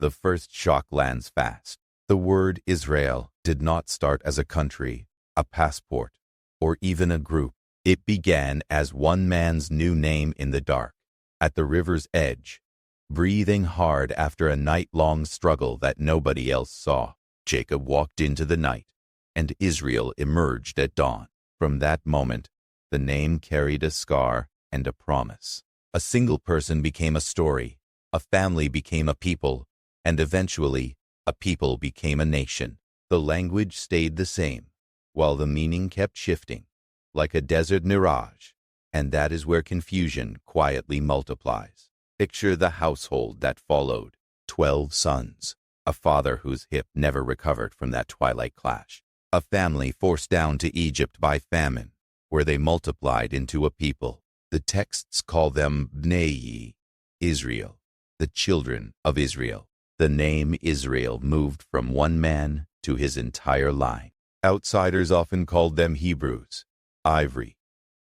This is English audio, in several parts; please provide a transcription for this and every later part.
the first shock lands fast. The word Israel did not start as a country, a passport, or even a group. It began as one man's new name in the dark, at the river's edge, breathing hard after a night-long struggle that nobody else saw. Jacob walked into the night, and Israel emerged at dawn. From that moment, the name carried a scar and a promise. A single person became a story, a family became a people, and eventually, a people became a nation. The language stayed the same, while the meaning kept shifting, like a desert mirage, and that is where confusion quietly multiplies. Picture the household that followed. 12 sons, a father whose hip never recovered from that twilight clash, a family forced down to Egypt by famine, where they multiplied into a people. The texts call them Bnei Israel, the children of Israel. The name Israel moved from one man to his entire line. Outsiders often called them Hebrews, ivory,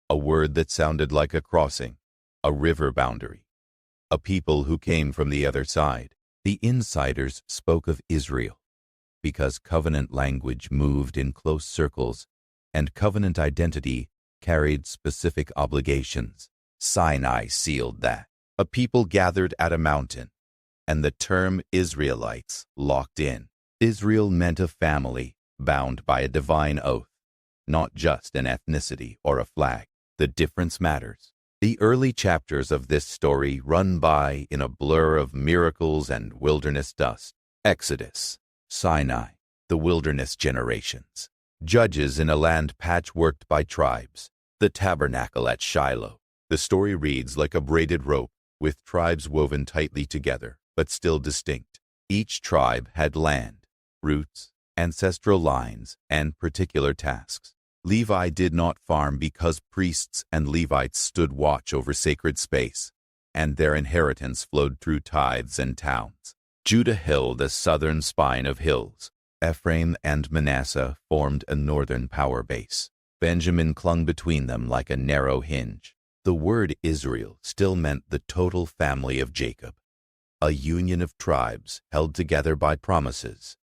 a word that sounded like a crossing, a river boundary, a people who came from the other side. The insiders spoke of Israel because covenant language moved in close circles, and covenant identity carried specific obligations. Sinai sealed that. A people gathered at a mountain, and the term Israelites locked in. Israel meant a family bound by a divine oath, not just an ethnicity or a flag. The difference matters. The early chapters of this story run by in a blur of miracles and wilderness dust. Exodus, Sinai, the wilderness generations. Judges in a land patchworked by tribes. The tabernacle at Shiloh. The story reads like a braided rope, with tribes woven tightly together, but still distinct. Each tribe had land, roots, ancestral lines, and particular tasks. Levi did not farm because priests and Levites stood watch over sacred space, and their inheritance flowed through tithes and towns. Judah held the southern spine of hills. Ephraim and Manasseh formed a northern power base. Benjamin clung between them like a narrow hinge. The word Israel still meant the total family of Jacob, a union of tribes held together by promises,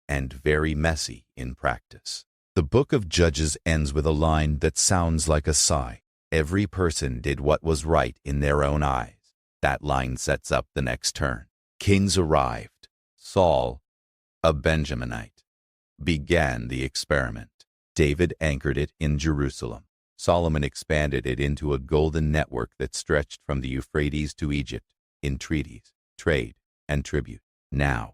and very messy in practice. The book of Judges ends with a line that sounds like a sigh. Every person did what was right in their own eyes. That line sets up the next turn. Kings arrived. Saul, a Benjaminite, began the experiment. David anchored it in Jerusalem. Solomon expanded it into a golden network that stretched from the Euphrates to Egypt in treaties, trade, and tribute. Now,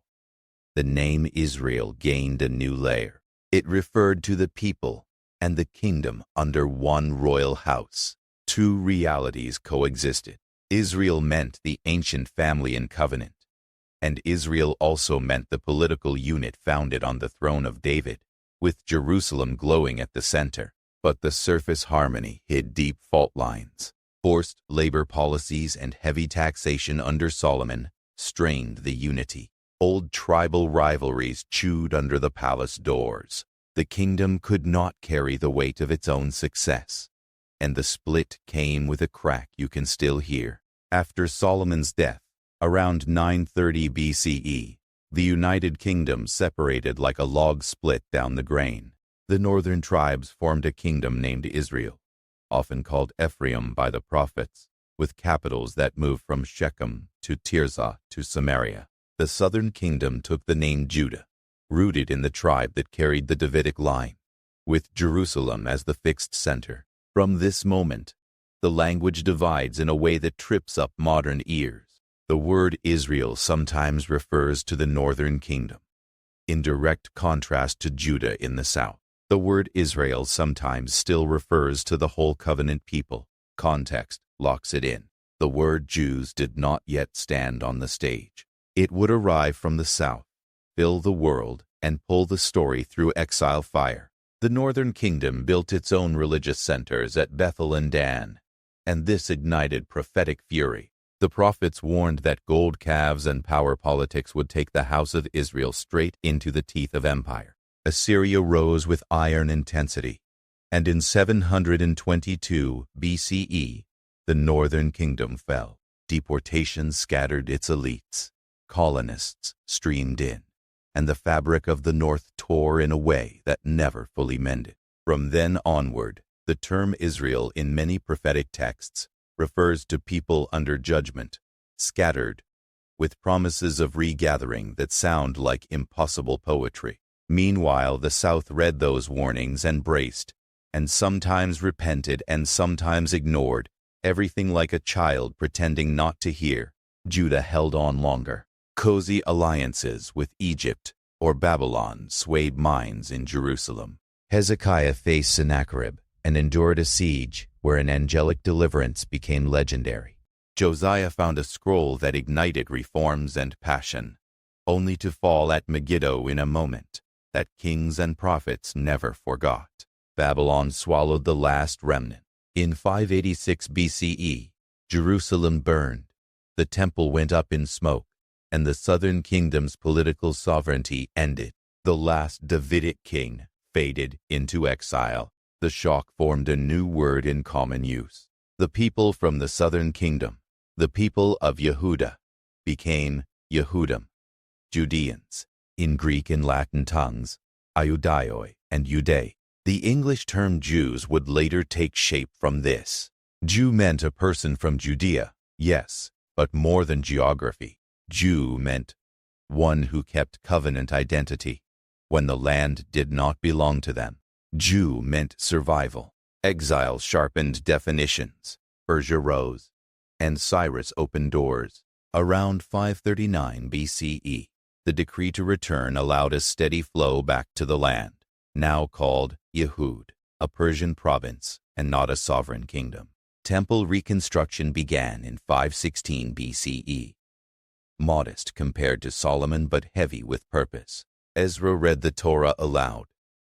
the name Israel gained a new layer. It referred to the people and the kingdom under one royal house. Two realities coexisted. Israel meant the ancient family in covenant, and Israel also meant the political unit founded on the throne of David, with Jerusalem glowing at the center. But the surface harmony hid deep fault lines. Forced labor policies and heavy taxation under Solomon strained the unity. Old tribal rivalries chewed under the palace doors. The kingdom could not carry the weight of its own success, and the split came with a crack you can still hear. After Solomon's death, around 930 BCE, the United Kingdom separated like a log split down the grain. The northern tribes formed a kingdom named Israel, often called Ephraim by the prophets, with capitals that moved from Shechem to Tirzah to Samaria. The southern kingdom took the name Judah, rooted in the tribe that carried the Davidic line, with Jerusalem as the fixed center. From this moment, the language divides in a way that trips up modern ears. The word Israel sometimes refers to the northern kingdom, in direct contrast to Judah in the south. The word Israel sometimes still refers to the whole covenant people. Context locks it in. The word Jews did not yet stand on the stage. It would arrive from the south, fill the world, and pull the story through exile fire. The northern kingdom built its own religious centers at Bethel and Dan, and this ignited prophetic fury. The prophets warned that gold calves and power politics would take the house of Israel straight into the teeth of empire. Assyria rose with iron intensity, and in 722 BCE, the northern kingdom fell. Deportation scattered its elites. colonists streamed in, and the fabric of the north tore in a way that never fully mended. From then onward, the term Israel in many prophetic texts refers to people under judgment, scattered, with promises of regathering that sound like impossible poetry. Meanwhile, the South read those warnings and braced, and sometimes repented and sometimes ignored, everything like a child pretending not to hear. Judah held on longer. Cozy alliances with Egypt or Babylon swayed minds in Jerusalem. Hezekiah faced Sennacherib and endured a siege where an angelic deliverance became legendary. Josiah found a scroll that ignited reforms and passion, only to fall at Megiddo in a moment that kings and prophets never forgot. Babylon swallowed the last remnant. In 586 BCE, Jerusalem burned, the temple went up in smoke, and the southern kingdom's political sovereignty ended. The last Davidic king faded into exile. The shock formed a new word in common use. The people from the southern kingdom, the people of Yehuda, became Yehudim, Judeans, in Greek and Latin tongues, Iudaioi and Judei. The English term Jews would later take shape from this. Jew meant a person from Judea, yes, but more than geography. Jew meant one who kept covenant identity when the land did not belong to them. Jew meant survival. Exile sharpened definitions. Persia rose, and Cyrus opened doors. Around 539 BCE, the decree to return allowed a steady flow back to the land, now called Yehud, a Persian province and not a sovereign kingdom. Temple reconstruction began in 516 BCE. Modest compared to Solomon but heavy with purpose. Ezra read the Torah aloud,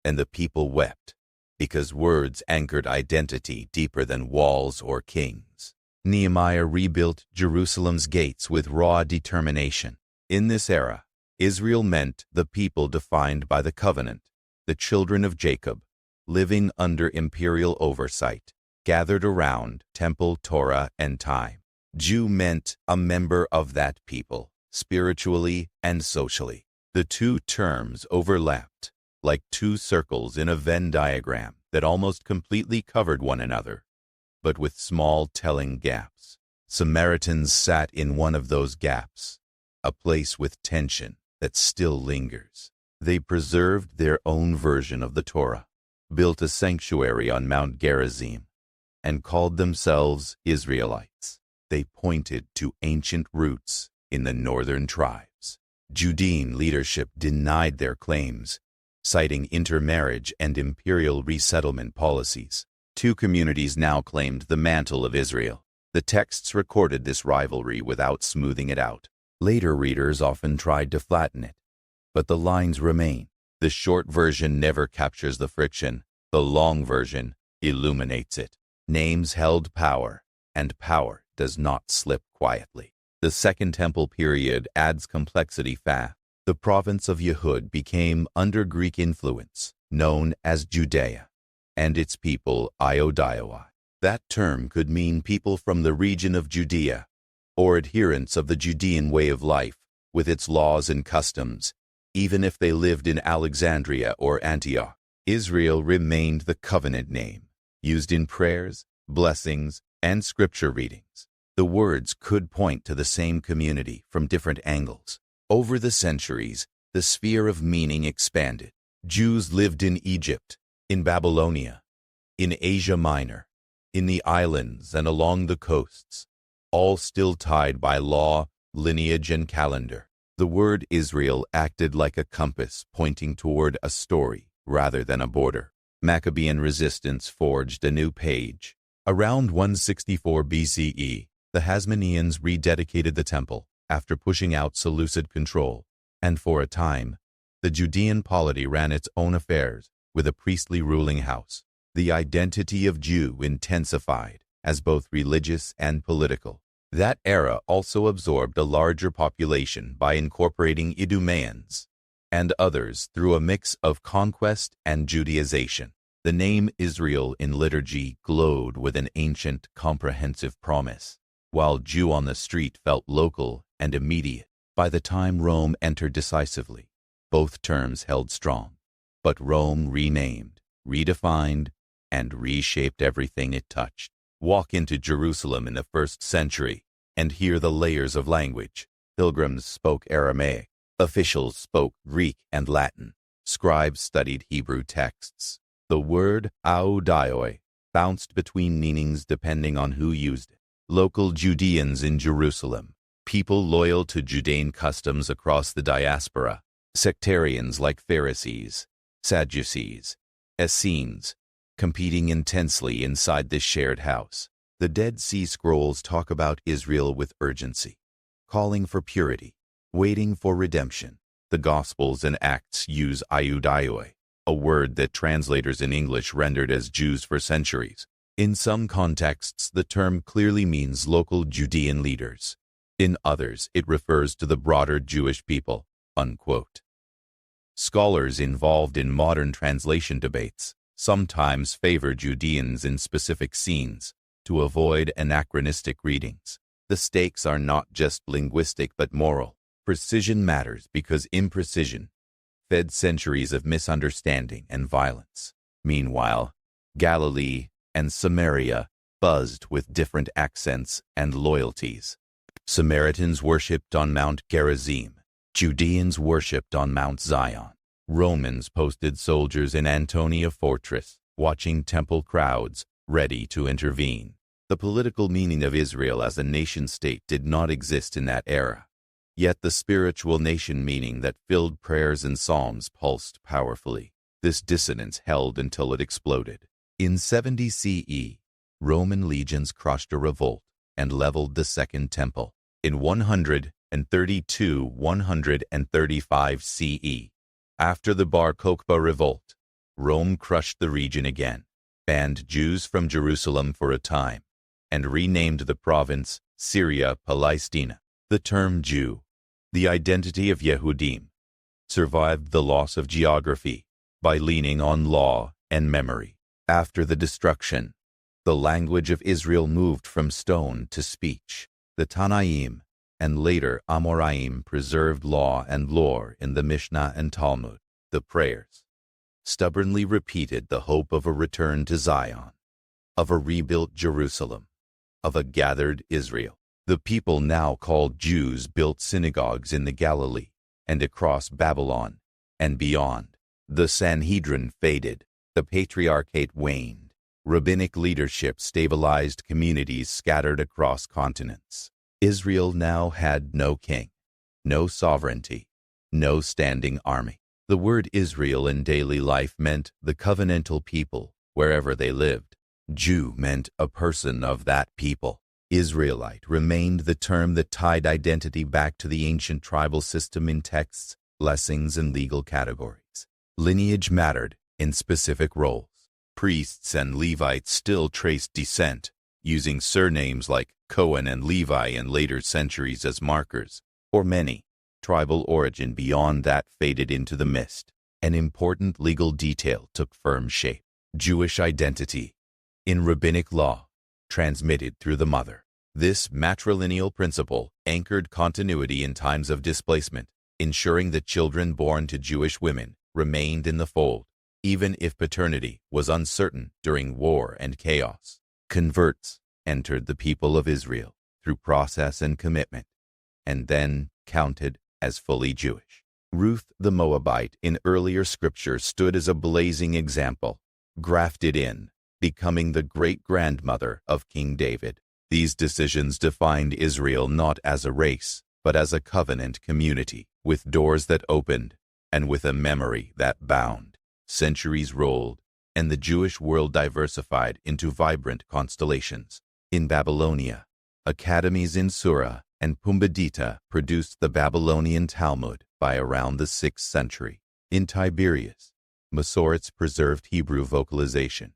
and the people wept, because words anchored identity deeper than walls or kings. Nehemiah rebuilt Jerusalem's gates with raw determination. In this era, Israel meant the people defined by the covenant, the children of Jacob, living under imperial oversight, gathered around temple, Torah, and time. Jew meant a member of that people, spiritually and socially. The two terms overlapped, like two circles in a Venn diagram that almost completely covered one another, but with small telling gaps. Samaritans sat in one of those gaps, a place with tension that still lingers. They preserved their own version of the Torah, built a sanctuary on Mount Gerizim, and called themselves Israelites. They pointed to ancient roots in the northern tribes. Judean leadership denied their claims, citing intermarriage and imperial resettlement policies. Two communities now claimed the mantle of Israel. The texts recorded this rivalry without smoothing it out. Later readers often tried to flatten it, but the lines remain. The short version never captures the friction. The long version illuminates it. Names held power, and power does not slip quietly. The Second Temple period adds complexity fast. The province of Yehud became under Greek influence, known as Judea, and its people Iudaioi. That term could mean people from the region of Judea, or adherents of the Judean way of life, with its laws and customs, even if they lived in Alexandria or Antioch. Israel remained the covenant name, used in prayers, blessings, and scripture readings. The words could point to the same community from different angles. Over the centuries, the sphere of meaning expanded. Jews lived in Egypt, in Babylonia, in Asia Minor, in the islands and along the coasts, all still tied by law, lineage, and calendar. The word Israel acted like a compass pointing toward a story rather than a border. Maccabean resistance forged a new page. Around 164 BCE, the Hasmoneans rededicated the temple after pushing out Seleucid control, and for a time, the Judean polity ran its own affairs with a priestly ruling house. The identity of Jew intensified as both religious and political. That era also absorbed a larger population by incorporating Idumeans and others through a mix of conquest and Judaization. The name Israel in liturgy glowed with an ancient, comprehensive promise, while Jew on the street felt local and immediate. By the time Rome entered decisively, both terms held strong. But Rome renamed, redefined, and reshaped everything it touched. Walk into Jerusalem in the 1st century and hear the layers of language. Pilgrims spoke Aramaic, officials spoke Greek and Latin, scribes studied Hebrew texts. The word audioi bounced between meanings depending on who used it. Local Judeans in Jerusalem, people loyal to Judean customs across the diaspora, sectarians like Pharisees, Sadducees, Essenes, competing intensely inside this shared house. The Dead Sea Scrolls talk about Israel with urgency, calling for purity, waiting for redemption. The Gospels and Acts use iudaioi, a word that translators in English rendered as Jews for centuries. In some contexts, the term clearly means local Judean leaders. In others, it refers to the broader Jewish people, unquote. Scholars involved in modern translation debates sometimes favor Judeans in specific scenes to avoid anachronistic readings. The stakes are not just linguistic but moral. Precision matters because imprecision fed centuries of misunderstanding and violence. Meanwhile, Galilee and Samaria buzzed with different accents and loyalties. Samaritans worshipped on Mount Gerizim. Judeans worshipped on Mount Zion. Romans posted soldiers in Antonia Fortress, watching temple crowds, ready to intervene. The political meaning of Israel as a nation-state did not exist in that era. Yet the spiritual nation meaning that filled prayers and psalms pulsed powerfully. This dissonance held until it exploded. In 70 CE, Roman legions crushed a revolt and leveled the Second Temple. In 135 CE, after the Bar Kokhba revolt, Rome crushed the region again, banned Jews from Jerusalem for a time, and renamed the province Syria Palestina. The term Jew, the identity of Yehudim, survived the loss of geography by leaning on law and memory. After the destruction, the language of Israel moved from stone to speech. The Tanaim and later Amoraim preserved law and lore in the Mishnah and Talmud. The prayers stubbornly repeated the hope of a return to Zion, of a rebuilt Jerusalem, of a gathered Israel. The people now called Jews built synagogues in the Galilee and across Babylon and beyond. The Sanhedrin faded, the patriarchate waned. Rabbinic leadership stabilized communities scattered across continents. Israel now had no king, no sovereignty, no standing army. The word Israel in daily life meant the covenantal people, wherever they lived. Jew meant a person of that people. Israelite remained the term that tied identity back to the ancient tribal system in texts, blessings, and legal categories. Lineage mattered in specific roles. Priests and Levites still traced descent, using surnames like Cohen and Levi in later centuries as markers. For many, tribal origin beyond that faded into the mist. An important legal detail took firm shape. Jewish identity, in rabbinic law, transmitted through the mother. This matrilineal principle anchored continuity in times of displacement, ensuring that children born to Jewish women remained in the fold, even if paternity was uncertain during war and chaos. Converts entered the people of Israel through process and commitment, and then counted as fully Jewish. Ruth the Moabite in earlier scripture stood as a blazing example, grafted in, becoming the great-grandmother of King David. These decisions defined Israel not as a race, but as a covenant community, with doors that opened and with a memory that bound. Centuries rolled, and the Jewish world diversified into vibrant constellations. In Babylonia, academies in Sura and Pumbedita produced the Babylonian Talmud by around the 6th century. In Tiberias, Masoretes preserved Hebrew vocalization,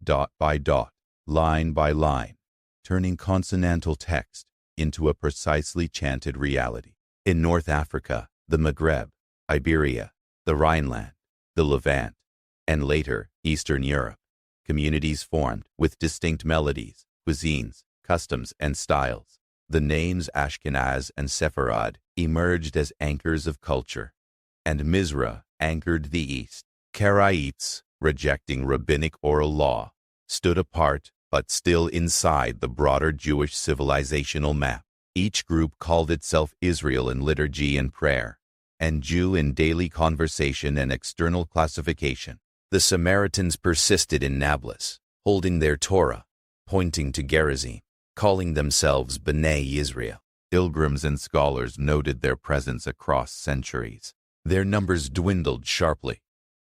dot by dot, line by line, turning consonantal text into a precisely chanted reality. In North Africa, the Maghreb, Iberia, the Rhineland, the Levant, and later Eastern Europe, communities formed with distinct melodies, cuisines, customs, and styles. The names Ashkenaz and Sepharad emerged as anchors of culture, and Mizrah anchored the East. Karaites, rejecting rabbinic oral law, stood apart but still inside the broader Jewish civilizational map. Each group called itself Israel in liturgy and prayer, and Jew in daily conversation and external classification. The Samaritans persisted in Nablus, holding their Torah, pointing to Gerizim, calling themselves B'nai Israel. Pilgrims and scholars noted their presence across centuries. Their numbers dwindled sharply,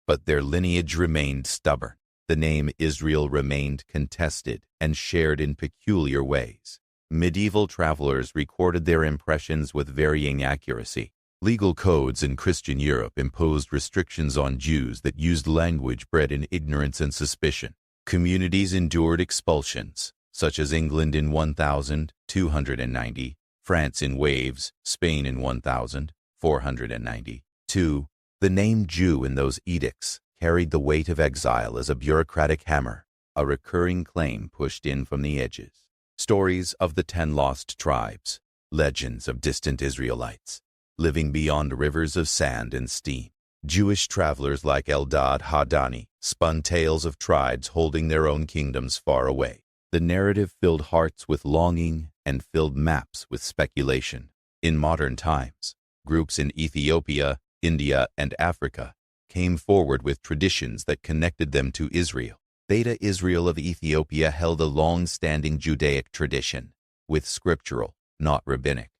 but their lineage remained stubborn. The name Israel remained contested and shared in peculiar ways. Medieval travelers recorded their impressions with varying accuracy. Legal codes in Christian Europe imposed restrictions on Jews that used language bred in ignorance and suspicion. Communities endured expulsions, such as England in 1290, France in waves, Spain in 1490. 2. The name Jew in those edicts carried the weight of exile as a bureaucratic hammer, a recurring claim pushed in from the edges. Stories of the 10 lost tribes, legends of distant Israelites, living beyond rivers of sand and steam. Jewish travelers like Eldad Hadani spun tales of tribes holding their own kingdoms far away. The narrative filled hearts with longing and filled maps with speculation. In modern times, groups in Ethiopia, India, and Africa came forward with traditions that connected them to Israel. Beta Israel of Ethiopia held a long-standing Judaic tradition, with scriptural, not rabbinic,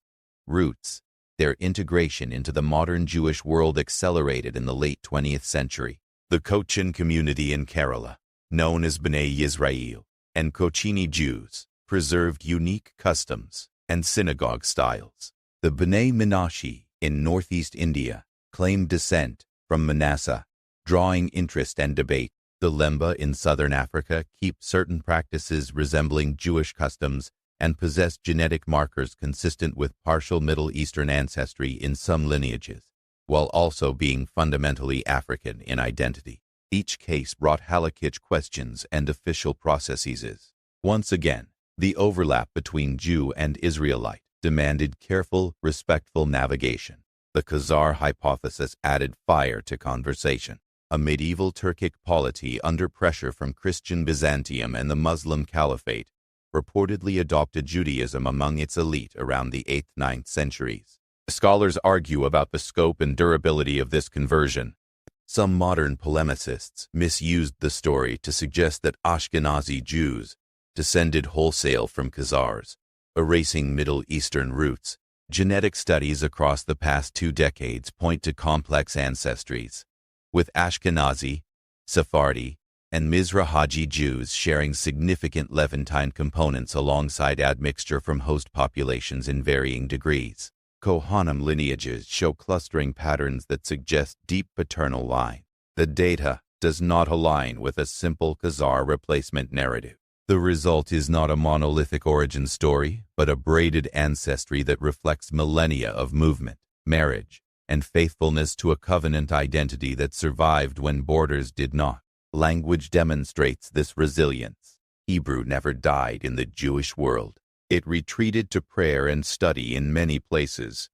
roots. Their integration into the modern Jewish world accelerated in the late 20th century. The Cochin community in Kerala, known as B'nai Yisrael, and Cochini Jews, preserved unique customs and synagogue styles. The B'nai Menashe in northeast India claimed descent from Manasseh, drawing interest and debate. The Lemba in southern Africa keep certain practices resembling Jewish customs and possess genetic markers consistent with partial Middle Eastern ancestry in some lineages, while also being fundamentally African in identity. Each case brought halakhic questions and official processes. Once again, the overlap between Jew and Israelite demanded careful, respectful navigation. The Khazar hypothesis added fire to conversation. A medieval Turkic polity under pressure from Christian Byzantium and the Muslim Caliphate reportedly adopted Judaism among its elite around the 8th–9th centuries. Scholars argue about the scope and durability of this conversion. Some modern polemicists misused the story to suggest that Ashkenazi Jews descended wholesale from Khazars, erasing Middle Eastern roots. Genetic studies across the past 2 decades point to complex ancestries, with Ashkenazi, Sephardi, and Mizrahi Jews sharing significant Levantine components alongside admixture from host populations in varying degrees. Kohanim lineages show clustering patterns that suggest deep paternal line. The data does not align with a simple Khazar replacement narrative. The result is not a monolithic origin story, but a braided ancestry that reflects millennia of movement, marriage, and faithfulness to a covenant identity that survived when borders did not. Language demonstrates this resilience. Hebrew never died in the Jewish world. It retreated to prayer and study in many places,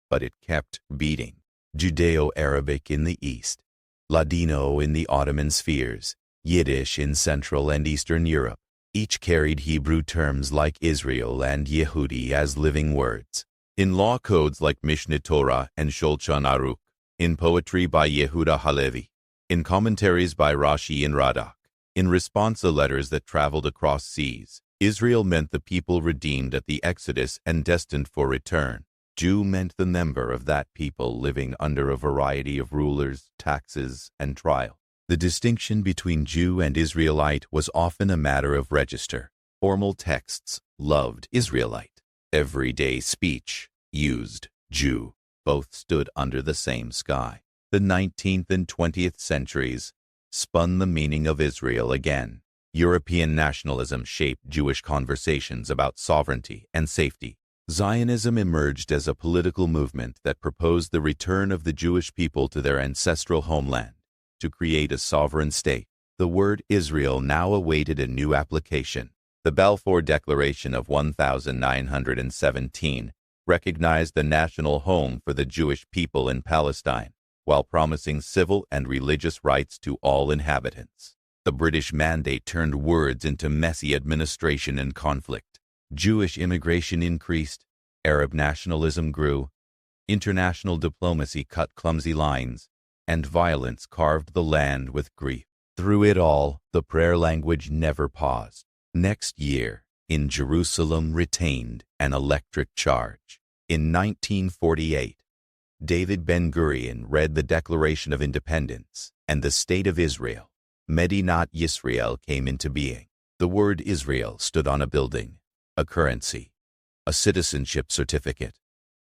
but it kept beating. Judeo-Arabic in the East, Ladino in the Ottoman spheres, Yiddish in Central and Eastern Europe. Each carried Hebrew terms like Israel and Yehudi as living words. In law codes like Mishneh Torah and Shulchan Aruch, in poetry by Yehuda Halevi, in commentaries by Rashi and Radak, in response to letters that traveled across seas, Israel meant the people redeemed at the Exodus and destined for return. Jew meant the member of that people living under a variety of rulers, taxes, and trial. The distinction between Jew and Israelite was often a matter of register. Formal texts loved Israelite. Everyday speech used Jew. Both stood under the same sky. The 19th and 20th centuries spun the meaning of Israel again. European nationalism shaped Jewish conversations about sovereignty and safety. Zionism emerged as a political movement that proposed the return of the Jewish people to their ancestral homeland to create a sovereign state. The word Israel now awaited a new application. The Balfour Declaration of 1917 recognized the national home for the Jewish people in Palestine, while promising civil and religious rights to all inhabitants. The British Mandate turned words into messy administration and conflict. Jewish immigration increased, Arab nationalism grew, international diplomacy cut clumsy lines, and violence carved the land with grief. Through it all, the prayer language never paused. Next year, in Jerusalem retained an electric charge. In 1948, David Ben-Gurion read the Declaration of Independence, and the State of Israel, Medinat Yisrael, came into being. The word Israel stood on a building, a currency, a citizenship certificate,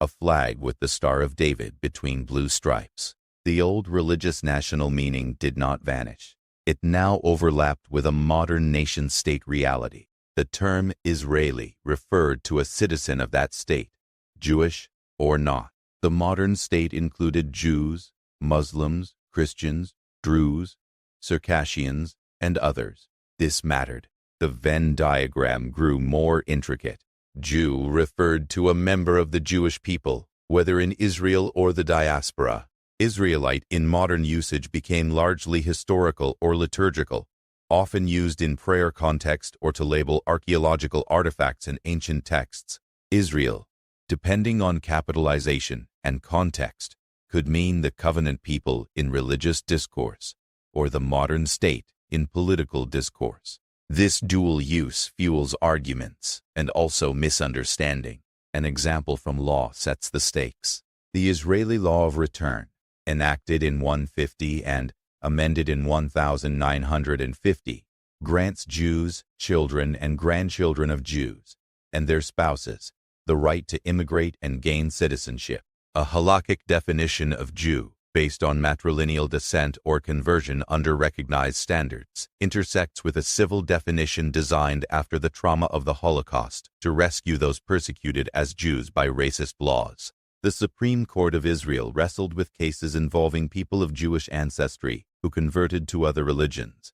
a flag with the Star of David between blue stripes. The old religious national meaning did not vanish. It now overlapped with a modern nation-state reality. The term Israeli referred to a citizen of that state, Jewish or not. The modern state included Jews, Muslims, Christians, Druze, Circassians, and others. This mattered. The Venn diagram grew more intricate. Jew referred to a member of the Jewish people, whether in Israel or the diaspora. Israelite in modern usage became largely historical or liturgical, often used in prayer context or to label archaeological artifacts and ancient texts. Israel, depending on capitalization and context, could mean the covenant people in religious discourse or the modern state in political discourse. This dual use fuels arguments and also misunderstanding. An example from law sets the stakes. The Israeli Law of Return, enacted in 150 and amended in 1950, grants Jews, children and grandchildren of Jews, and their spouses, the right to immigrate and gain citizenship. A halakhic definition of Jew, based on matrilineal descent or conversion under recognized standards, intersects with a civil definition designed after the trauma of the Holocaust to rescue those persecuted as Jews by racist laws. The Supreme Court of Israel wrestled with cases involving people of Jewish ancestry who converted to other religions,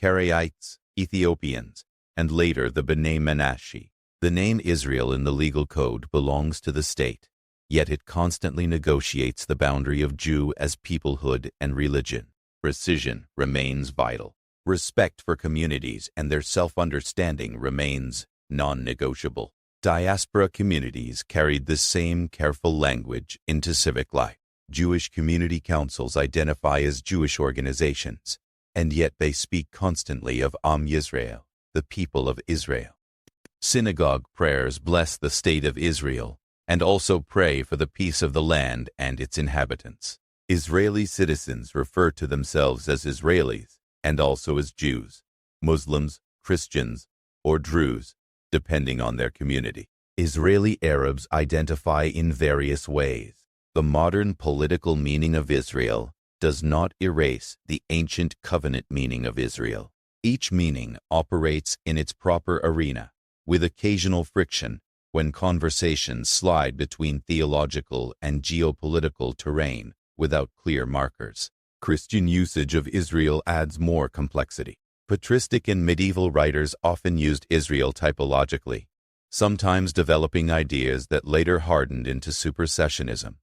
Karaites, Ethiopians, and later the B'nai Menashe. The name Israel in the legal code belongs to the state, yet it constantly negotiates the boundary of Jew as peoplehood and religion. Precision remains vital. Respect for communities and their self-understanding remains non-negotiable. Diaspora communities carried the same careful language into civic life. Jewish community councils identify as Jewish organizations, and yet they speak constantly of Am Yisrael, the people of Israel. Synagogue prayers bless the state of Israel and also pray for the peace of the land and its inhabitants. Israeli citizens refer to themselves as Israelis and also as Jews, Muslims, Christians, or Druze, depending on their community. Israeli Arabs identify in various ways. The modern political meaning of Israel does not erase the ancient covenant meaning of Israel. Each meaning operates in its proper arena, with occasional friction when conversations slide between theological and geopolitical terrain without clear markers. Christian usage of Israel adds more complexity. Patristic and medieval writers often used Israel typologically, sometimes developing ideas that later hardened into supersessionism,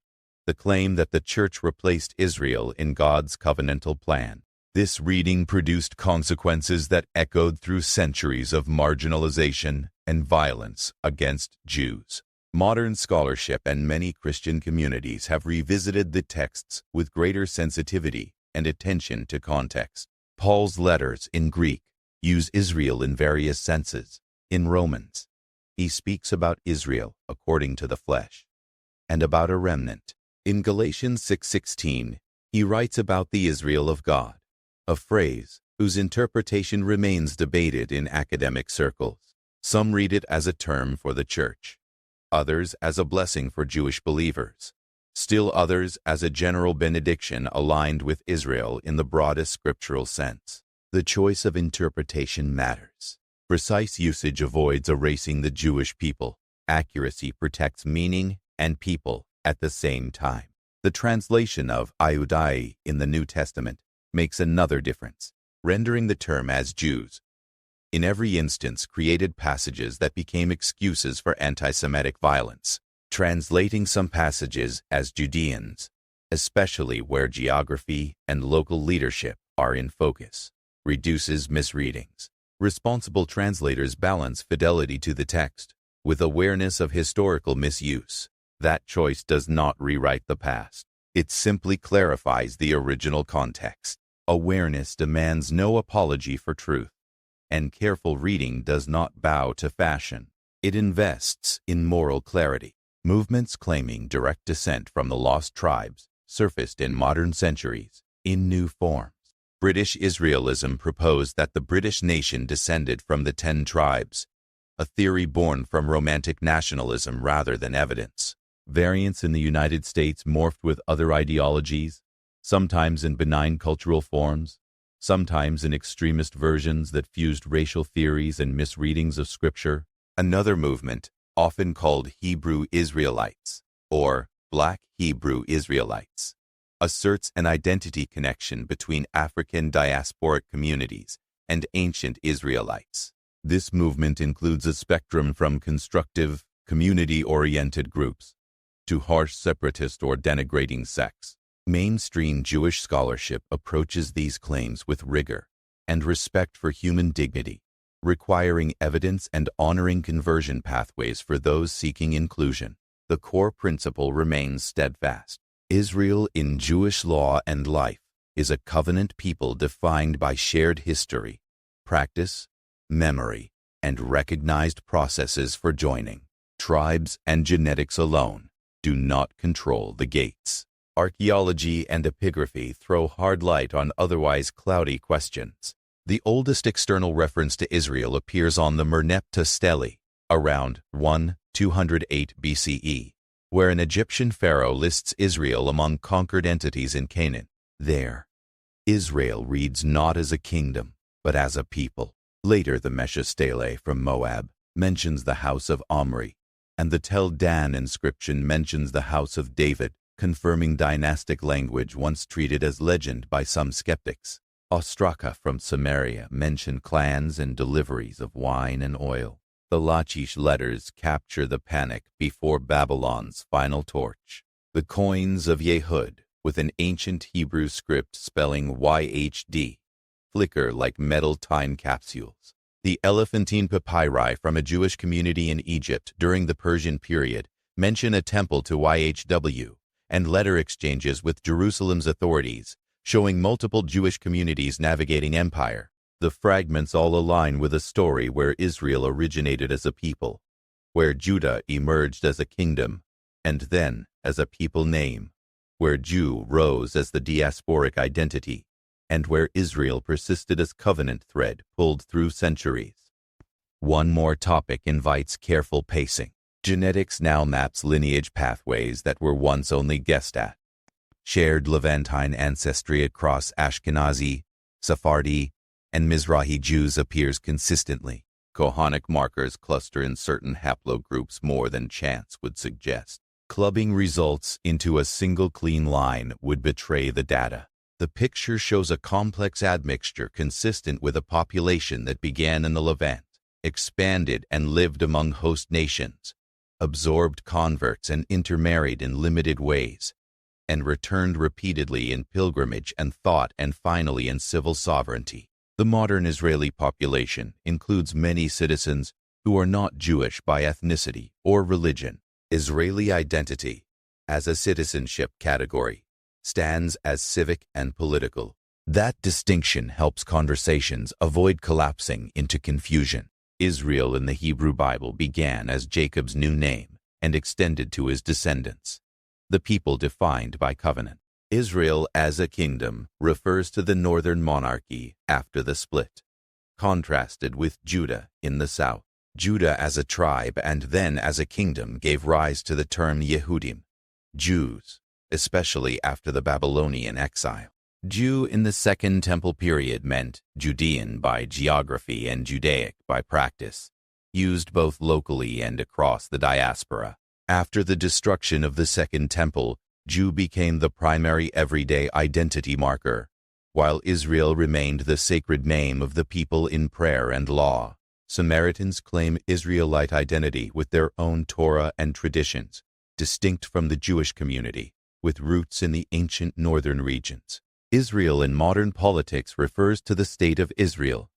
the claim that the Church replaced Israel in God's covenantal plan. This reading produced consequences that echoed through centuries of marginalization and violence against Jews. Modern scholarship and many Christian communities have revisited the texts with greater sensitivity and attention to context. Paul's letters in Greek use Israel in various senses. In Romans, he speaks about Israel according to the flesh, and about a remnant. In Galatians 6:16, he writes about the Israel of God, a phrase whose interpretation remains debated in academic circles. Some read it as a term for the church, others as a blessing for Jewish believers, still others as a general benediction aligned with Israel in the broadest scriptural sense. The choice of interpretation matters. Precise usage avoids erasing the Jewish people. Accuracy protects meaning and people at the same time. The translation of Iudai in the New Testament makes another difference, rendering the term as Jews. In every instance created passages that became excuses for anti-Semitic violence. translating some passages as Judeans, especially where geography and local leadership are in focus, reduces misreadings. Responsible translators balance fidelity to the text with awareness of historical misuse. That choice does not rewrite the past. It simply clarifies the original context. Awareness demands no apology for truth, and careful reading does not bow to fashion. It invests in moral clarity. Movements claiming direct descent from the lost tribes surfaced in modern centuries in new forms. British Israelism proposed that the British nation descended from the 10 tribes, a theory born from romantic nationalism rather than evidence. Variants in the United States morphed with other ideologies, sometimes in benign cultural forms, sometimes in extremist versions that fused racial theories and misreadings of Scripture. Another movement, often called Hebrew Israelites or Black Hebrew Israelites, asserts an identity connection between African diasporic communities and ancient Israelites. This movement includes a spectrum from constructive, community-oriented groups to harsh separatist or denigrating sects. Mainstream Jewish scholarship approaches these claims with rigor and respect for human dignity, requiring evidence and honoring conversion pathways for those seeking inclusion. The core principle remains steadfast. Israel in Jewish law and life is a covenant people defined by shared history, practice, memory, and recognized processes for joining. Tribes and genetics alone do not control the gates. Archaeology and epigraphy throw hard light on otherwise cloudy questions. The oldest external reference to Israel appears on the Merneptah Stele, around 208 BCE, where an Egyptian pharaoh lists Israel among conquered entities in Canaan. There, Israel reads not as a kingdom, but as a people. Later, the Mesha Stele from Moab mentions the house of Omri, and the Tel Dan inscription mentions the house of David, confirming dynastic language once treated as legend by some skeptics. Ostraka from Samaria mention clans and deliveries of wine and oil. The Lachish letters capture the panic before Babylon's final torch. The coins of Yehud, with an ancient Hebrew script spelling YHD, flicker like metal time capsules. The Elephantine papyri from a Jewish community in Egypt during the Persian period mention a temple to YHW and letter exchanges with Jerusalem's authorities, showing multiple Jewish communities navigating empire. The fragments all align with a story where Israel originated as a people, where Judah emerged as a kingdom, and then as a people name, where Jew rose as the diasporic identity, and where Israel persisted as covenant thread pulled through centuries. One more topic invites careful pacing. Genetics now maps lineage pathways that were once only guessed at. Shared Levantine ancestry across Ashkenazi, Sephardi, and Mizrahi Jews appears consistently. Kohanic markers cluster in certain haplogroups more than chance would suggest. Clubbing results into a single clean line would betray the data. The picture shows a complex admixture consistent with a population that began in the Levant, expanded and lived among host nations, absorbed converts and intermarried in limited ways, and returned repeatedly in pilgrimage and thought and finally in civil sovereignty. The modern Israeli population includes many citizens who are not Jewish by ethnicity or religion. Israeli identity, as a citizenship category, stands as civic and political. That distinction helps conversations avoid collapsing into confusion. Israel in the Hebrew Bible began as Jacob's new name and extended to his descendants, the people defined by covenant. Israel as a kingdom refers to the northern monarchy after the split, contrasted with Judah in the south. Judah as a tribe and then as a kingdom gave rise to the term Yehudim, Jews, especially after the Babylonian exile. Jew in the Second Temple period meant Judean by geography and Judaic by practice, used both locally and across the diaspora. After the destruction of the Second Temple, Jew became the primary everyday identity marker, while Israel remained the sacred name of the people in prayer and law. Samaritans claim Israelite identity with their own Torah and traditions, distinct from the Jewish community, with roots in the ancient northern regions. Israel in modern politics refers to the state of Israel,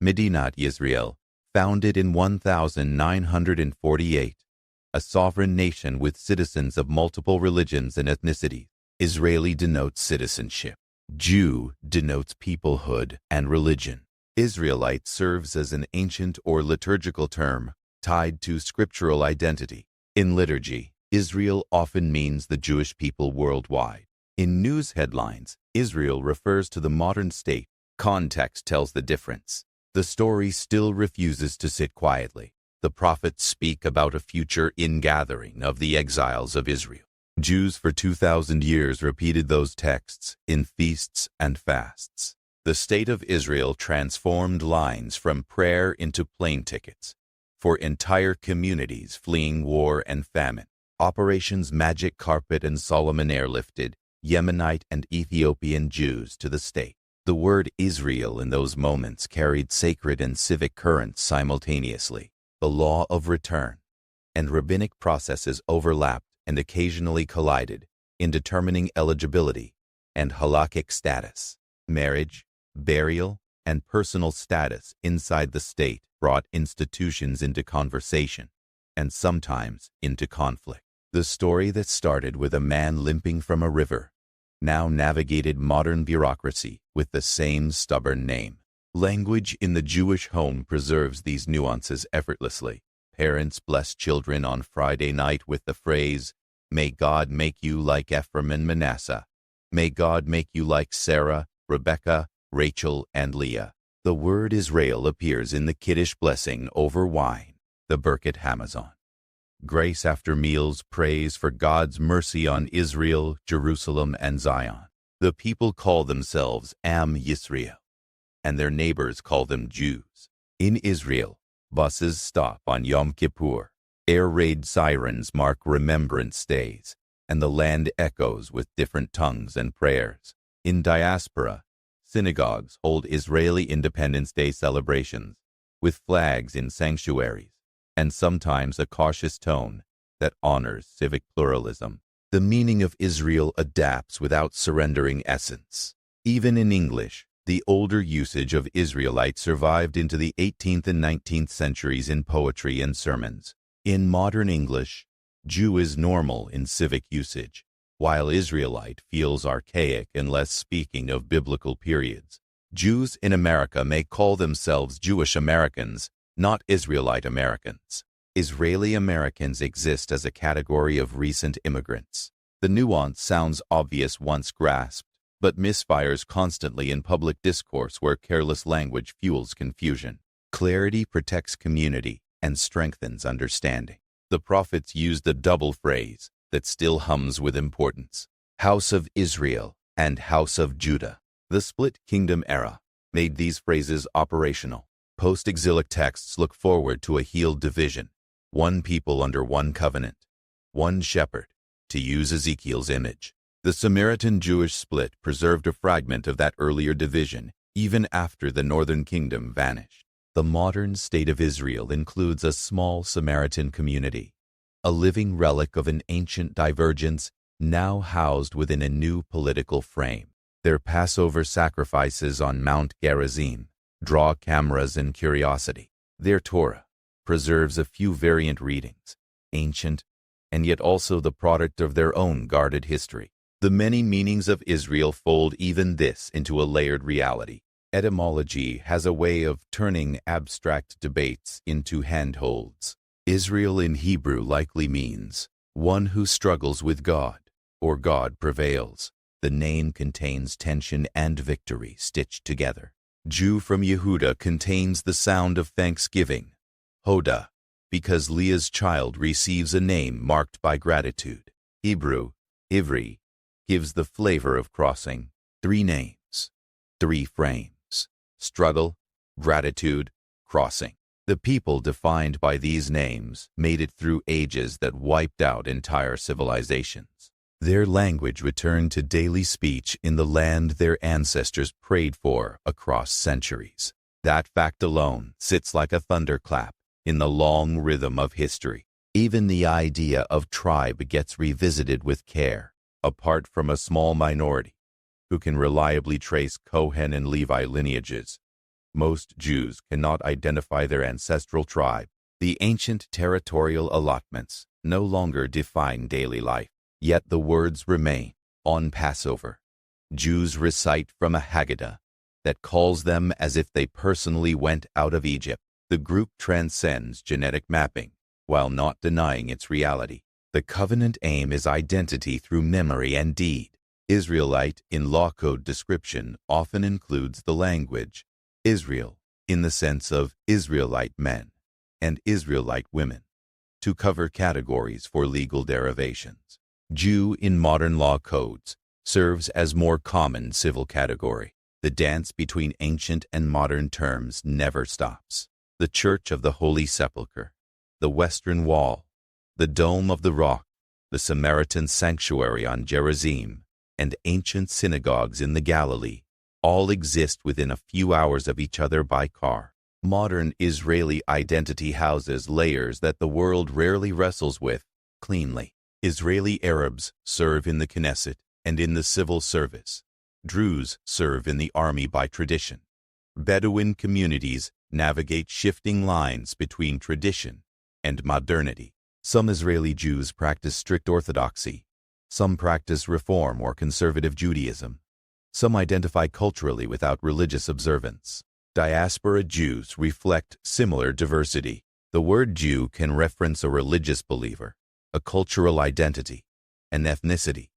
Medinat Yisrael, founded in 1948, a sovereign nation with citizens of multiple religions and ethnicities. Israeli denotes citizenship. Jew denotes peoplehood and religion. Israelite serves as an ancient or liturgical term tied to scriptural identity. In liturgy, Israel often means the Jewish people worldwide. In news headlines, Israel refers to the modern state. Context tells the difference. The story still refuses to sit quietly. The prophets speak about a future ingathering of the exiles of Israel. Jews for 2,000 years repeated those texts in feasts and fasts. The state of Israel transformed lines from prayer into plane tickets for entire communities fleeing war and famine. Operations Magic Carpet and Solomon airlifted Yemenite and Ethiopian Jews to the state. The word Israel in those moments carried sacred and civic currents simultaneously. The law of return and rabbinic processes overlapped and occasionally collided in determining eligibility and halakhic status. Marriage, burial, and personal status inside the state brought institutions into conversation and sometimes into conflict. The story that started with a man limping from a river now navigated modern bureaucracy with the same stubborn name. Language in the Jewish home preserves these nuances effortlessly. Parents bless children on Friday night with the phrase, "May God make you like Ephraim and Manasseh. May God make you like Sarah, Rebekah, Rachel, and Leah." The word Israel appears in the Kiddush blessing over wine, the Birkat Hamazon. Grace after meals prays for God's mercy on Israel, Jerusalem, and Zion. The people call themselves Am Yisrael, and their neighbors call them Jews. In Israel, buses stop on Yom Kippur. Air raid sirens mark remembrance days, and the land echoes with different tongues and prayers. In diaspora, synagogues hold Israeli Independence Day celebrations with flags in sanctuaries, and sometimes a cautious tone that honors civic pluralism. The meaning of Israel adapts without surrendering essence. Even in English, the older usage of Israelite survived into the 18th and 19th centuries in poetry and sermons. In modern English, Jew is normal in civic usage, while Israelite feels archaic unless speaking of biblical periods. Jews in America may call themselves Jewish Americans, not Israelite Americans. Israeli Americans exist as a category of recent immigrants. The nuance sounds obvious once grasped, but misfires constantly in public discourse where careless language fuels confusion. Clarity protects community and strengthens understanding. The prophets used a double phrase that still hums with importance: House of Israel and House of Judah. The split kingdom era made these phrases operational. Post-exilic texts look forward to a healed division, one people under one covenant, one shepherd, to use Ezekiel's image. The Samaritan Jewish split preserved a fragment of that earlier division even after the northern kingdom vanished. The modern state of Israel includes a small Samaritan community, a living relic of an ancient divergence now housed within a new political frame. Their Passover sacrifices on Mount Gerizim draw cameras and curiosity. Their Torah preserves a few variant readings, ancient, and yet also the product of their own guarded history. The many meanings of Israel fold even this into a layered reality. Etymology has a way of turning abstract debates into handholds. Israel in Hebrew likely means one who struggles with God, or God prevails. The name contains tension and victory stitched together. Jew from Yehuda contains the sound of thanksgiving, Hoda, because Leah's child receives a name marked by gratitude. Hebrew, Ivri, gives the flavor of crossing. 3 names, 3 frames. Struggle, gratitude, crossing. The people defined by these names made it through ages that wiped out entire civilizations. Their language returned to daily speech in the land their ancestors prayed for across centuries. That fact alone sits like a thunderclap in the long rhythm of history. Even the idea of tribe gets revisited with care, apart from a small minority who can reliably trace Cohen and Levi lineages. Most Jews cannot identify their ancestral tribe. The ancient territorial allotments no longer define daily life, yet the words remain. On Passover, Jews recite from a Haggadah that calls them as if they personally went out of Egypt. The group transcends genetic mapping while not denying its reality. The covenant aim is identity through memory and deed. Israelite in law code description often includes the language Israel in the sense of Israelite men and Israelite women to cover categories for legal derivations. Jew in modern law codes serves as more common civil category. The dance between ancient and modern terms never stops. The Church of the Holy Sepulchre, the Western Wall, the Dome of the Rock, the Samaritan Sanctuary on Gerizim, and ancient synagogues in the Galilee all exist within a few hours of each other by car. Modern Israeli identity houses layers that the world rarely wrestles with cleanly. Israeli Arabs serve in the Knesset and in the civil service. Druze serve in the army by tradition. Bedouin communities navigate shifting lines between tradition and modernity. Some Israeli Jews practice strict orthodoxy. Some practice Reform or conservative Judaism. Some identify culturally without religious observance. Diaspora Jews reflect similar diversity. The word Jew can reference a religious believer, a cultural identity, an ethnicity,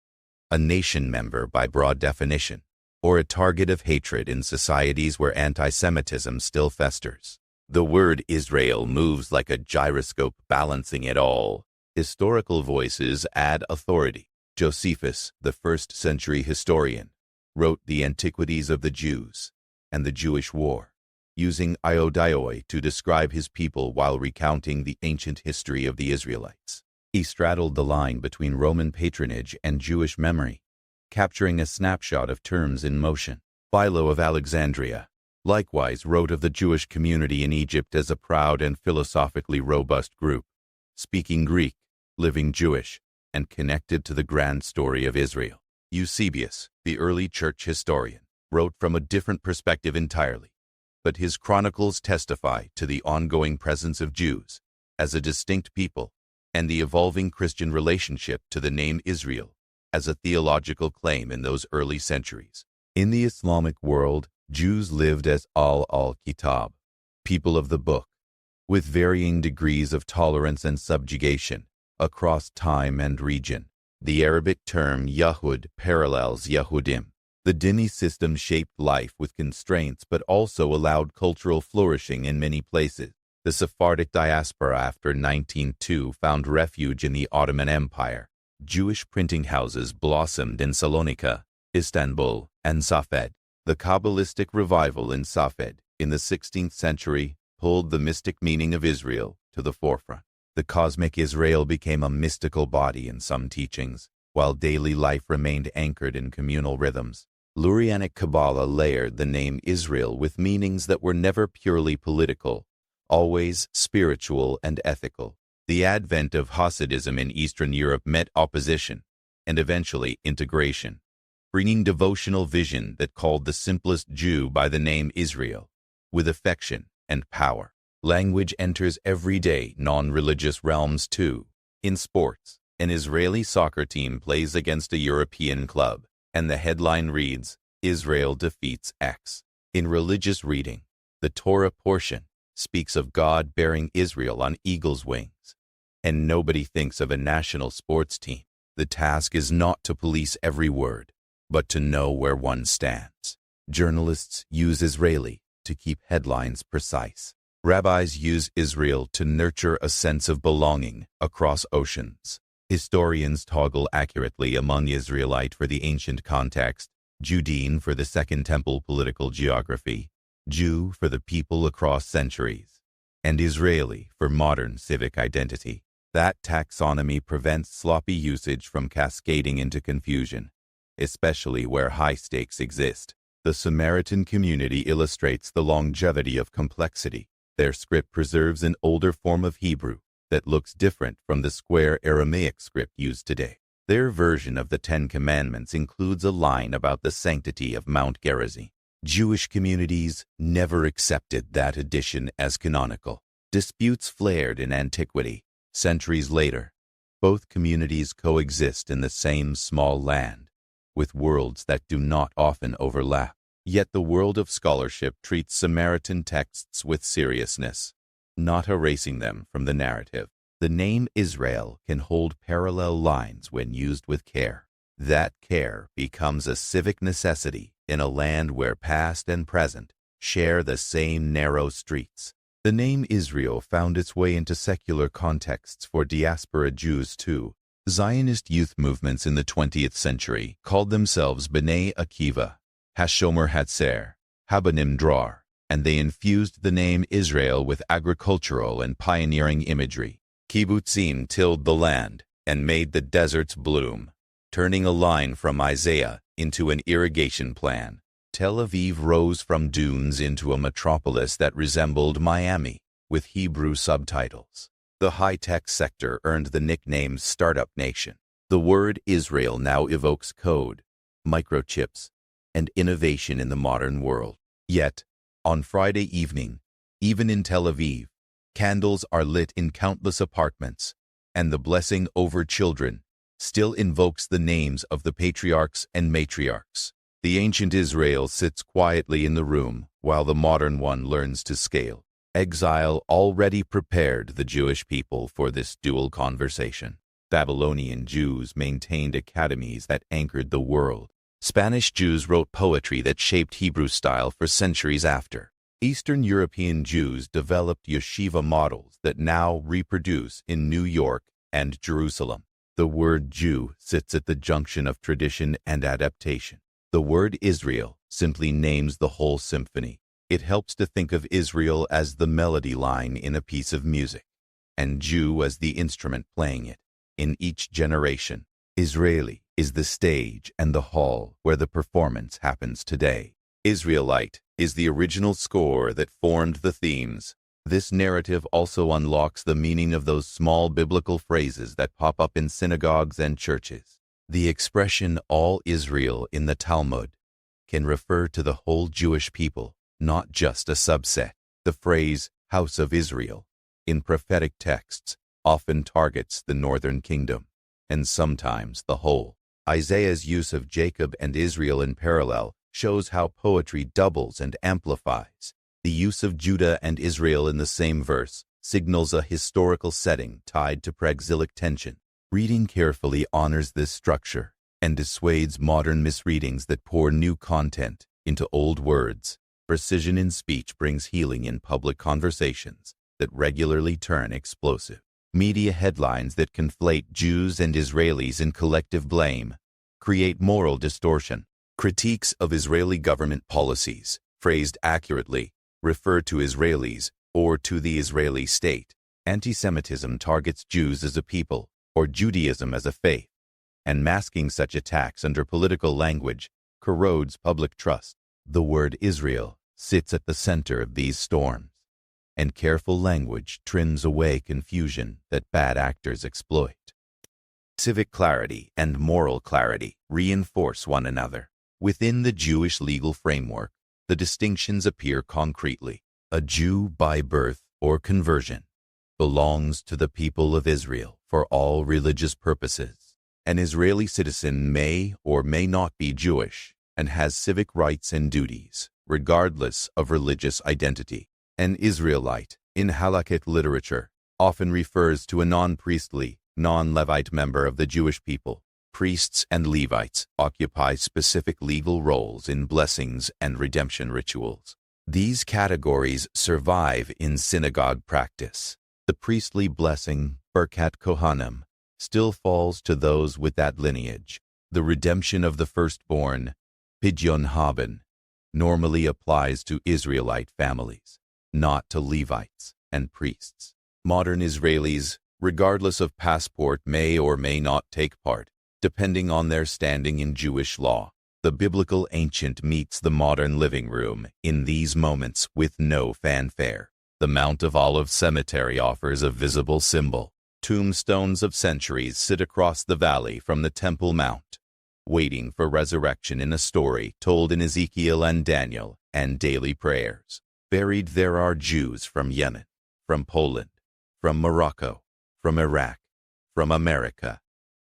a nation member by broad definition, or a target of hatred in societies where anti-Semitism still festers. The word Israel moves like a gyroscope balancing it all. Historical voices add authority. Josephus, the first-century historian, wrote The Antiquities of the Jews and the Jewish War, using iodioi to describe his people while recounting the ancient history of the Israelites. He straddled the line between Roman patronage and Jewish memory, capturing a snapshot of terms in motion. Philo of Alexandria likewise wrote of the Jewish community in Egypt as a proud and philosophically robust group, speaking Greek, living Jewish, and connected to the grand story of Israel. Eusebius, the early church historian, wrote from a different perspective entirely, but his chronicles testify to the ongoing presence of Jews as a distinct people and the evolving Christian relationship to the name Israel as a theological claim in those early centuries. In the Islamic world, Jews lived as al-Kitab, people of the book, with varying degrees of tolerance and subjugation across time and region. The Arabic term Yahud parallels Yahudim. The Dhimmi system shaped life with constraints but also allowed cultural flourishing in many places. The Sephardic diaspora after 1902 found refuge in the Ottoman Empire. Jewish printing houses blossomed in Salonika, Istanbul, and Safed. The Kabbalistic revival in Safed in the 16th century pulled the mystic meaning of Israel to the forefront. The cosmic Israel became a mystical body in some teachings, while daily life remained anchored in communal rhythms. Lurianic Kabbalah layered the name Israel with meanings that were never purely political, always spiritual and ethical. The advent of Hasidism in Eastern Europe met opposition and eventually integration, bringing devotional vision that called the simplest Jew by the name Israel, with affection and power. Language enters everyday non-religious realms too. In sports, an Israeli soccer team plays against a European club, and the headline reads, Israel defeats X. In religious reading, the Torah portion speaks of God bearing Israel on eagle's wings, and nobody thinks of a national sports team. The task is not to police every word, but to know where one stands. Journalists use Israeli to keep headlines precise. Rabbis use Israel to nurture a sense of belonging across oceans. Historians toggle accurately among Israelite for the ancient context, Judean for the Second Temple political geography, Jew for the people across centuries, and Israeli for modern civic identity. That taxonomy prevents sloppy usage from cascading into confusion, especially where high stakes exist. The Samaritan community illustrates the longevity of complexity. Their script preserves an older form of Hebrew, that looks different from the square Aramaic script used today. Their version of the Ten Commandments includes a line about the sanctity of Mount Gerizim. Jewish communities never accepted that edition as canonical. Disputes flared in antiquity. Centuries later, both communities coexist in the same small land, with worlds that do not often overlap. Yet the world of scholarship treats Samaritan texts with seriousness, not erasing them from the narrative. The name Israel can hold parallel lines when used with care. That care becomes a civic necessity in a land where past and present share the same narrow streets. The name Israel found its way into secular contexts for diaspora Jews too. Zionist youth movements in the 20th century called themselves B'nai Akiva, Hashomer Hatzer, Habanim Dror, and they infused the name Israel with agricultural and pioneering imagery. Kibbutzim tilled the land and made the deserts bloom, turning a line from Isaiah into an irrigation plan. Tel Aviv rose from dunes into a metropolis that resembled Miami, with Hebrew subtitles. The high-tech sector earned the nickname Startup Nation. The word Israel now evokes code, microchips, and innovation in the modern world. Yet, on Friday evening, even in Tel Aviv, candles are lit in countless apartments, and the blessing over children still invokes the names of the patriarchs and matriarchs. The ancient Israel sits quietly in the room while the modern one learns to scale. Exile already prepared the Jewish people for this dual conversation. Babylonian Jews maintained academies that anchored the world. Spanish Jews wrote poetry that shaped Hebrew style for centuries after. Eastern European Jews developed yeshiva models that now reproduce in New York and Jerusalem. The word Jew sits at the junction of tradition and adaptation. The word Israel simply names the whole symphony. It helps to think of Israel as the melody line in a piece of music, and Jew as the instrument playing it. In each generation, Israeli is the stage and the hall where the performance happens today. Israelite is the original score that formed the themes. This narrative also unlocks the meaning of those small biblical phrases that pop up in synagogues and churches. The expression all Israel in the Talmud can refer to the whole Jewish people, not just a subset. The phrase House of Israel in prophetic texts often targets the northern kingdom, and sometimes the whole. Isaiah's use of Jacob and Israel in parallel shows how poetry doubles and amplifies. The use of Judah and Israel in the same verse signals a historical setting tied to pre-exilic tension. Reading carefully honors this structure and dissuades modern misreadings that pour new content into old words. Precision in speech brings healing in public conversations that regularly turn explosive. Media headlines that conflate Jews and Israelis in collective blame create moral distortion. Critiques of Israeli government policies, phrased accurately, refer to Israelis or to the Israeli state. Anti-Semitism targets Jews as a people, or Judaism as a faith, and masking such attacks under political language corrodes public trust. The word Israel sits at the center of these storms, and careful language trims away confusion that bad actors exploit. Civic clarity and moral clarity reinforce one another. Within the Jewish legal framework, the distinctions appear concretely. A Jew by birth or conversion belongs to the people of Israel for all religious purposes. An Israeli citizen may or may not be Jewish and has civic rights and duties, regardless of religious identity. An Israelite, in halakhic literature, often refers to a non-priestly, non-Levite member of the Jewish people. Priests and Levites occupy specific legal roles in blessings and redemption rituals. These categories survive in synagogue practice. The priestly blessing, Birkat Kohanim, still falls to those with that lineage. The redemption of the firstborn, Pidyon Haben, normally applies to Israelite families, not to Levites and priests. Modern Israelis, regardless of passport, may or may not take part, depending on their standing in Jewish law. The biblical ancient meets the modern living room in these moments with no fanfare. The Mount of Olives Cemetery offers a visible symbol. Tombstones of centuries sit across the valley from the Temple Mount, waiting for resurrection in a story told in Ezekiel and Daniel and daily prayers. Buried there are Jews from Yemen, from Poland, from Morocco, from Iraq, from America,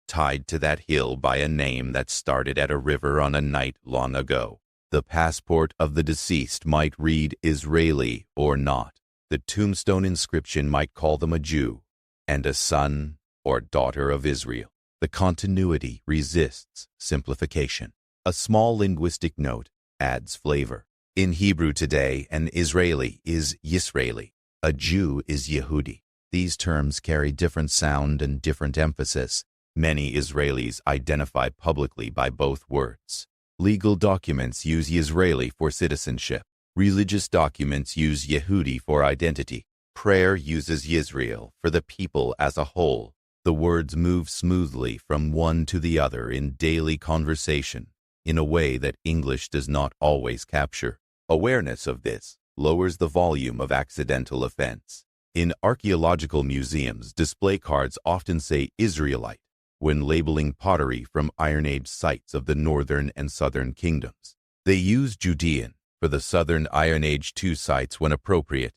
tied to that hill by a name that started at a river on a night long ago. The passport of the deceased might read Israeli or not. The tombstone inscription might call them a Jew and a son or daughter of Israel. The continuity resists simplification. A small linguistic note adds flavor. In Hebrew today, an Israeli is Yisraeli. A Jew is Yehudi. These terms carry different sound and different emphasis. Many Israelis identify publicly by both words. Legal documents use Yisraeli for citizenship. Religious documents use Yehudi for identity. Prayer uses Yisrael for the people as a whole. The words move smoothly from one to the other in daily conversation in a way that English does not always capture. Awareness of this lowers the volume of accidental offense. In archaeological museums, display cards often say Israelite when labeling pottery from Iron Age sites of the northern and southern kingdoms. They use Judean for the southern Iron Age II sites when appropriate,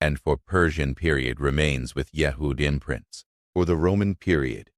and for Persian period remains with Yehud imprints. For the Roman period,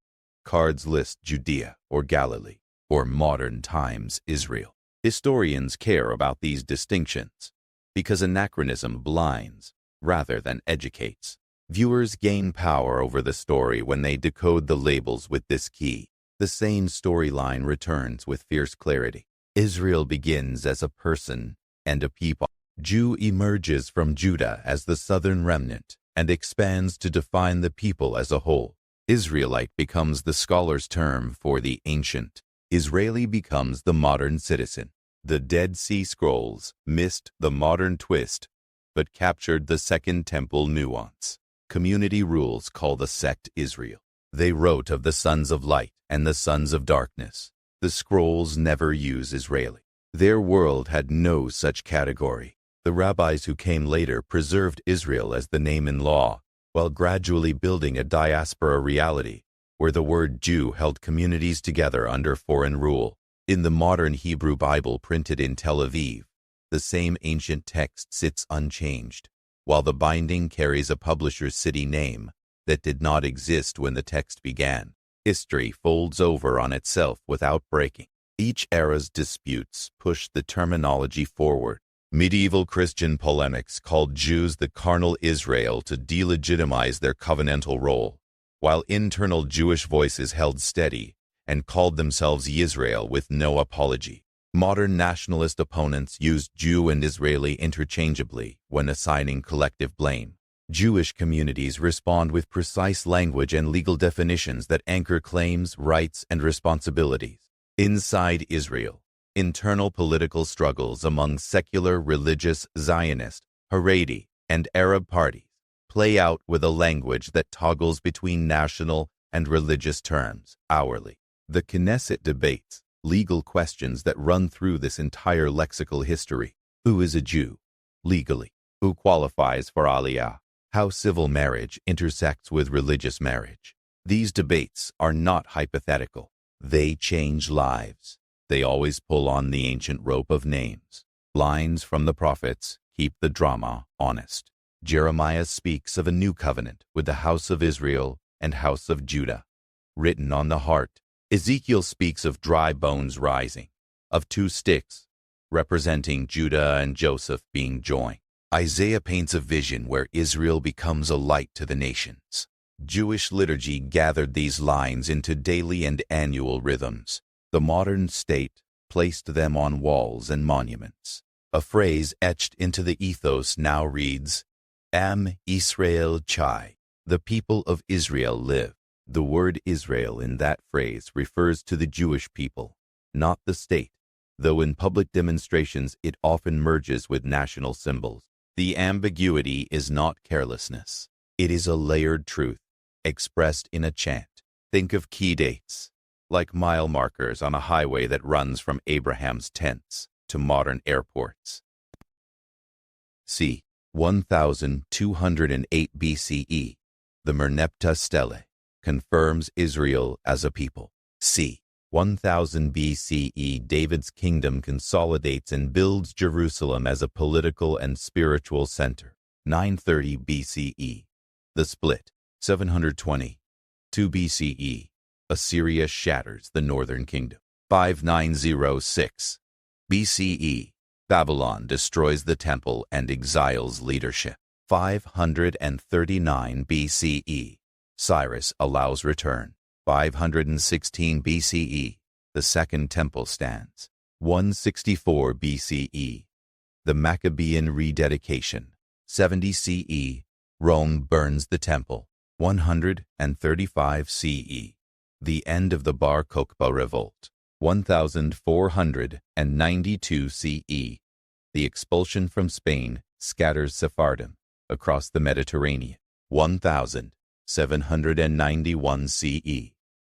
cards list Judea or Galilee, or modern times Israel. Historians care about these distinctions because anachronism blinds rather than educates. Viewers gain power over the story when they decode the labels with this key. The same storyline returns with fierce clarity. Israel begins as a person and a people. Jew emerges from Judah as the southern remnant and expands to define the people as a whole. Israelite becomes the scholar's term for the ancient. Israeli becomes the modern citizen. The Dead Sea Scrolls missed the modern twist, but captured the Second Temple nuance. Community rules call the sect Israel. They wrote of the sons of light and the sons of darkness. The scrolls never use Israeli. Their world had no such category. The rabbis who came later preserved Israel as the name in law, while gradually building a diaspora reality where the word Jew held communities together under foreign rule. In the modern Hebrew Bible printed in Tel Aviv, the same ancient text sits unchanged, while the binding carries a publisher's city name that did not exist when the text began. History folds over on itself without breaking. Each era's disputes push the terminology forward. Medieval Christian polemics called Jews the carnal Israel to delegitimize their covenantal role, while internal Jewish voices held steady and called themselves Yisrael with no apology. Modern nationalist opponents used Jew and Israeli interchangeably when assigning collective blame. Jewish communities respond with precise language and legal definitions that anchor claims, rights, and responsibilities. Inside Israel, internal political struggles among secular, religious, Zionist, Haredi, and Arab parties play out with a language that toggles between national and religious terms hourly. The Knesset debates legal questions that run through this entire lexical history. Who is a Jew? Legally. Who qualifies for Aliyah? How civil marriage intersects with religious marriage. These debates are not hypothetical. They change lives. They always pull on the ancient rope of names. Lines from the prophets keep the drama honest. Jeremiah speaks of a new covenant with the house of Israel and house of Judah, written on the heart. Ezekiel speaks of dry bones rising, of two sticks, representing Judah and Joseph being joined. Isaiah paints a vision where Israel becomes a light to the nations. Jewish liturgy gathered these lines into daily and annual rhythms. The modern state placed them on walls and monuments. A phrase etched into the ethos now reads, Am Israel Chai, the people of Israel live. The word Israel in that phrase refers to the Jewish people, not the state, though in public demonstrations it often merges with national symbols. The ambiguity is not carelessness. It is a layered truth, expressed in a chant. Think of key dates, like mile markers on a highway that runs from Abraham's tents to modern airports. C. 1208 BCE, the Merneptah Stele, confirms Israel as a people. c. 1000 BCE, David's kingdom consolidates and builds Jerusalem as a political and spiritual center. 930 BCE, the split. 720. 2 BCE, Assyria shatters the northern kingdom. 5906 BCE, Babylon destroys the temple and exiles leadership. 539 BCE, Cyrus allows return. 516 BCE, the Second Temple stands. 164 BCE, the Maccabean rededication. 70 CE, Rome burns the temple. 135 CE, the end of the Bar Kokhba revolt. 1492 CE, the expulsion from Spain scatters Sephardim across the Mediterranean. 1791 CE,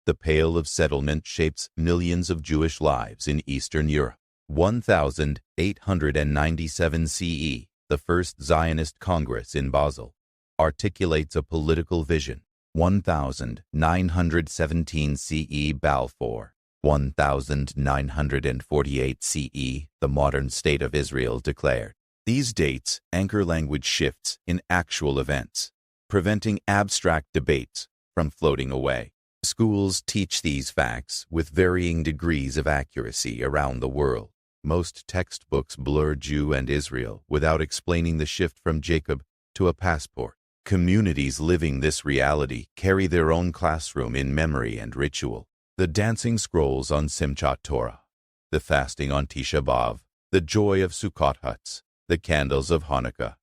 the Pale of Settlement shapes millions of Jewish lives in Eastern Europe. 1897 CE, the first Zionist Congress in Basel articulates a political vision. 1917 CE, Balfour. 1948 CE, the modern state of Israel declared. These dates anchor language shifts in actual events, preventing abstract debates from floating away. Schools teach these facts with varying degrees of accuracy around the world. Most textbooks blur Jew and Israel without explaining the shift from Jacob to a passport. Communities living this reality carry their own classroom in memory and ritual. The dancing scrolls on Simchat Torah, the fasting on Tisha B'Av, the joy of Sukkot huts, the candles of Hanukkah,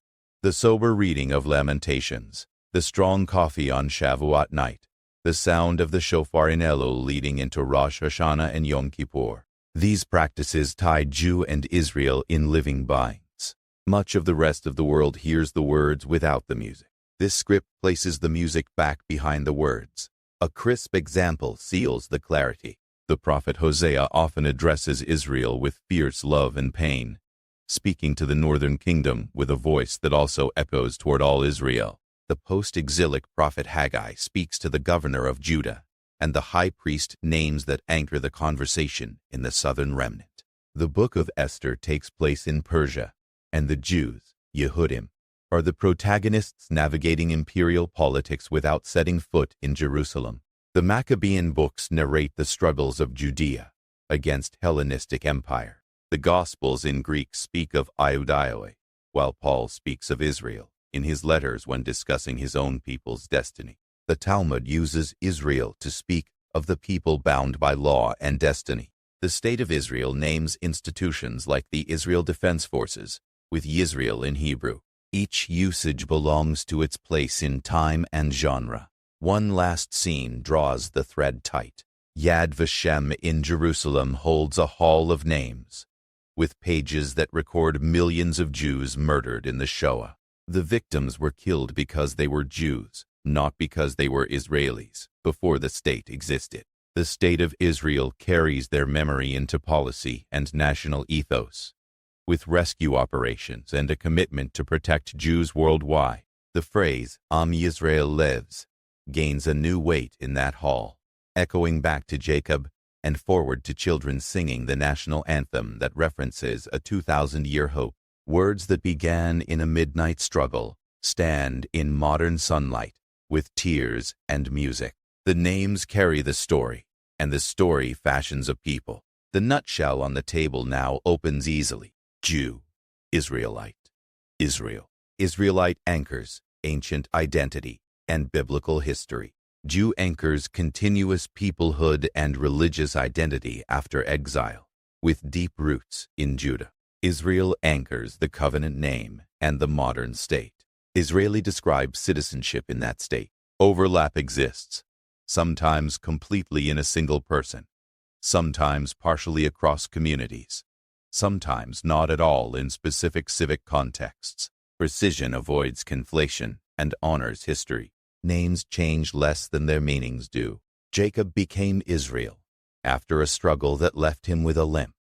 the sober reading of Lamentations, the strong coffee on Shavuot night, the sound of the shofar in Elul leading into Rosh Hashanah and Yom Kippur. These practices tie Jew and Israel in living binds. Much of the rest of the world hears the words without the music. This script places the music back behind the words. A crisp example seals the clarity. The prophet Hosea often addresses Israel with fierce love and pain, speaking to the northern kingdom with a voice that also echoes toward all Israel. The post-exilic prophet Haggai speaks to the governor of Judah, and the high priest names that anchor the conversation in the southern remnant. The book of Esther takes place in Persia, and the Jews, Yehudim, are the protagonists navigating imperial politics without setting foot in Jerusalem. The Maccabean books narrate the struggles of Judea against Hellenistic empire. The Gospels in Greek speak of Iudaioi, while Paul speaks of Israel in his letters when discussing his own people's destiny. The Talmud uses Israel to speak of the people bound by law and destiny. The State of Israel names institutions like the Israel Defense Forces, with Yisrael in Hebrew. Each usage belongs to its place in time and genre. One last scene draws the thread tight. Yad Vashem in Jerusalem holds a hall of names, with pages that record millions of Jews murdered in the Shoah. The victims were killed because they were Jews, not because they were Israelis, before the state existed. The State of Israel carries their memory into policy and national ethos. With rescue operations and a commitment to protect Jews worldwide, the phrase Am Yisrael lives gains a new weight in that hall, echoing back to Jacob and forward to children singing the national anthem that references a 2,000-year hope. Words that began in a midnight struggle stand in modern sunlight with tears and music. The names carry the story, and the story fashions a people. The nutshell on the table now opens easily. Jew, Israelite, Israel. Israelite anchors ancient identity and biblical history. Jew anchors continuous peoplehood and religious identity after exile, with deep roots in Judah. Israel anchors the covenant name and the modern state. Israeli describes citizenship in that state. Overlap exists, sometimes completely in a single person, sometimes partially across communities, sometimes not at all in specific civic contexts. Precision avoids conflation and honors history. Names change less than their meanings do. Jacob became Israel after a struggle that left him with a limp,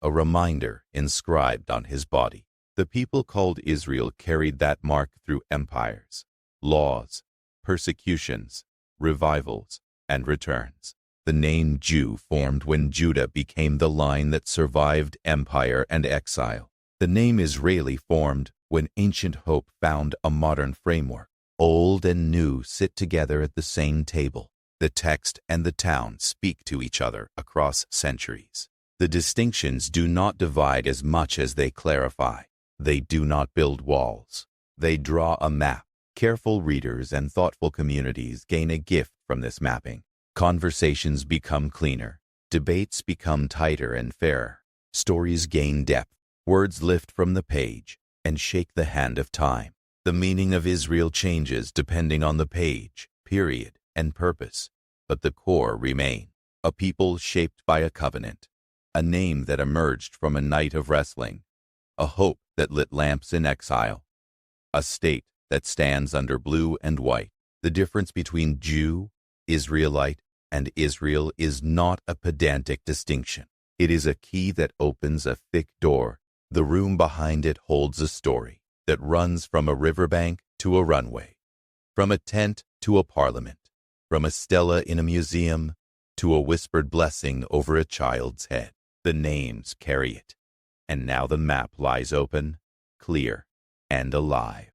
a reminder inscribed on his body. The people called Israel carried that mark through empires, laws, persecutions, revivals, and returns. The name Jew formed when Judah became the line that survived empire and exile. The name Israeli formed when ancient hope found a modern framework. Old and new sit together at the same table. The text and the town speak to each other across centuries. The distinctions do not divide as much as they clarify. They do not build walls. They draw a map. Careful readers and thoughtful communities gain a gift from this mapping. Conversations become cleaner. Debates become tighter and fairer. Stories gain depth. Words lift from the page and shake the hand of time. The meaning of Israel changes depending on the page, period, and purpose, but the core remain. A people shaped by a covenant, a name that emerged from a night of wrestling, a hope that lit lamps in exile, a state that stands under blue and white. The difference between Jew, Israelite, and Israel is not a pedantic distinction. It is a key that opens a thick door. The room behind it holds a story that runs from a riverbank to a runway, from a tent to a parliament, from a stela in a museum to a whispered blessing over a child's head. The names carry it, and now the map lies open, clear, and alive.